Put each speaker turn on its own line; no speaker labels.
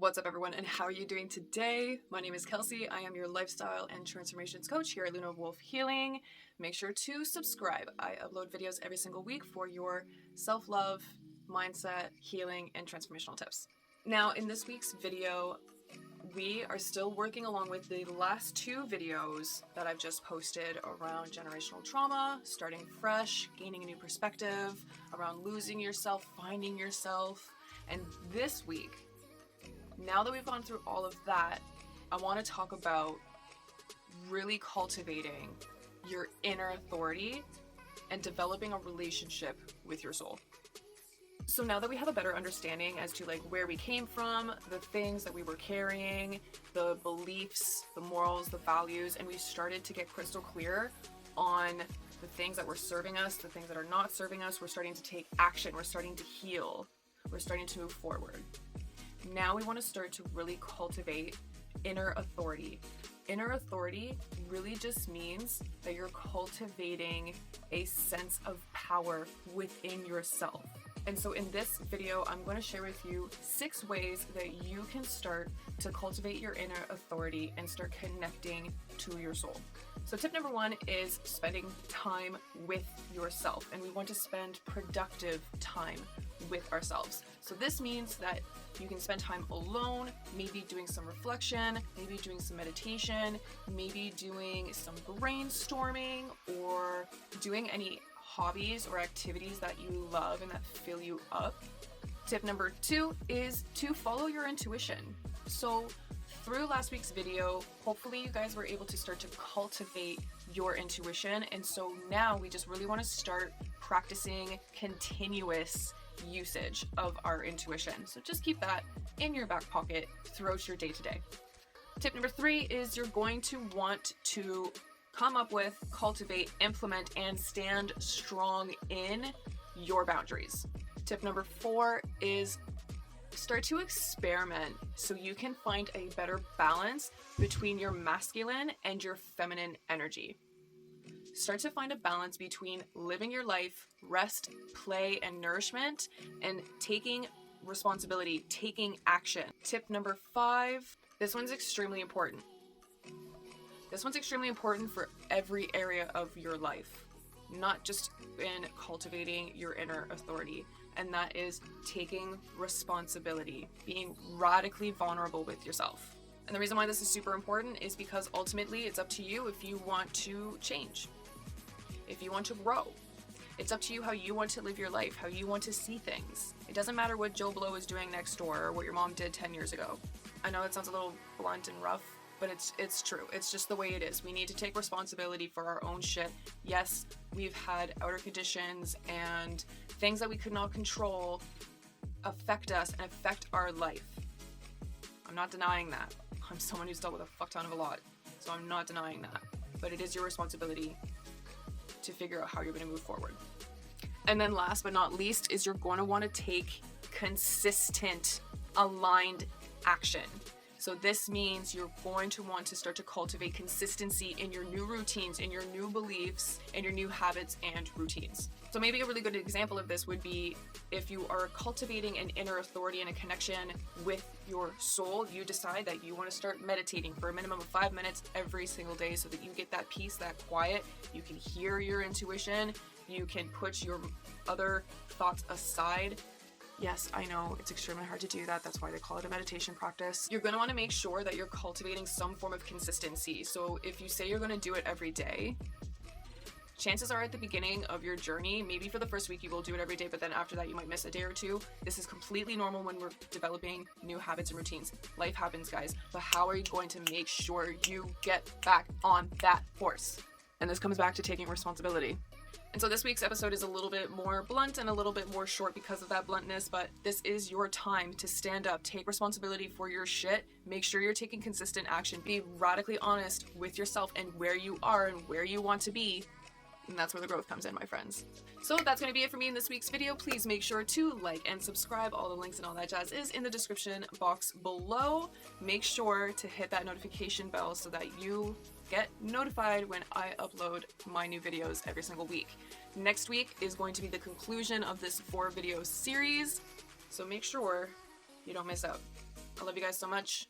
What's up, everyone, and how are you doing today? My name is Kelsey. I am your lifestyle and transformations coach here at Luna Wolf Healing. Make sure to subscribe. I upload videos every single week for your self-love, mindset, healing, and transformational tips. Now, in this week's video, we are still working along with the last two videos that I've just posted around generational trauma, starting fresh, gaining a new perspective, around losing yourself, finding yourself. And this week, now that we've gone through all of that, I want to talk about really cultivating your inner authority and developing a relationship with your soul. So now that we have a better understanding as to where we came from, the things that we were carrying, the beliefs, the morals, the values, and we started to get crystal clear on the things that were serving us, the things that are not serving us, we're starting to take action, we're starting to heal, we're starting to move forward. Now we want to start to really cultivate inner authority. Inner authority really just means that you're cultivating a sense of power within yourself. And so in this video, I'm going to share with you 6 ways that you can start to cultivate your inner authority and start connecting to your soul. So tip number 1 is spending time with yourself. And we want to spend productive time with ourselves. So this means that you can spend time alone, maybe doing some reflection, maybe doing some meditation, maybe doing some brainstorming, or doing any hobbies or activities that you love and that fill you up. Tip number 2 is to follow your intuition. So through last week's video, hopefully you guys were able to start to cultivate your intuition. And so now we just really want to start practicing continuous usage of our intuition. So just keep that in your back pocket throughout your day-to-day. Tip number 3 is you're going to want to come up with, cultivate, implement, and stand strong in your boundaries. Tip number 4 is start to experiment so you can find a better balance between your masculine and your feminine energy. Start to find a balance between living your life, rest, play, and nourishment, and taking responsibility, taking action. Tip number 5, this one's extremely important. This one's extremely important for every area of your life, not just in cultivating your inner authority, and that is taking responsibility, being radically vulnerable with yourself. And the reason why this is super important is because ultimately it's up to you if you want to change, if you want to grow. It's up to you how you want to live your life, how you want to see things. It doesn't matter what Joe Blow is doing next door or what your mom did 10 years ago. I know it sounds a little blunt and rough, but it's true. It's just the way it is. We need to take responsibility for our own shit. Yes, we've had outer conditions and things that we could not control affect us and affect our life. I'm not denying that. I'm someone who's dealt with a fuck ton of a lot, so I'm not denying that. But it is your responsibility to figure out how you're going to move forward. And then last but not least is you're going to want to take consistent, aligned action. So this means you're going to want to start to cultivate consistency in your new routines, in your new beliefs, in your new habits and routines. So maybe a really good example of this would be if you are cultivating an inner authority and a connection with your soul, you decide that you want to start meditating for a minimum of 5 minutes every single day so that you get that peace, that quiet, you can hear your intuition, you can put your other thoughts aside. Yes, I know it's extremely hard to do that. That's why they call it a meditation practice. You're going to want to make sure that you're cultivating some form of consistency. So if you say you're going to do it every day, chances are at the beginning of your journey, maybe for the first week you will do it every day, but then after that you might miss a day or two. This is completely normal when we're developing new habits and routines. Life happens, guys. But how are you going to make sure you get back on that horse? And this comes back to taking responsibility. And so this week's episode is a little bit more blunt and a little bit more short because of that bluntness, but this is your time to stand up, take responsibility for your shit, make sure you're taking consistent action, be radically honest with yourself and where you are and where you want to be. And that's where the growth comes in, my friends. So that's going to be it for me in this week's video. Please make sure to like and subscribe. All the links and all that jazz is in the description box below. Make sure to hit that notification bell so that you get notified when I upload my new videos every single week. Next week is going to be the conclusion of this 4-video series, so make sure you don't miss out. I love you guys so much.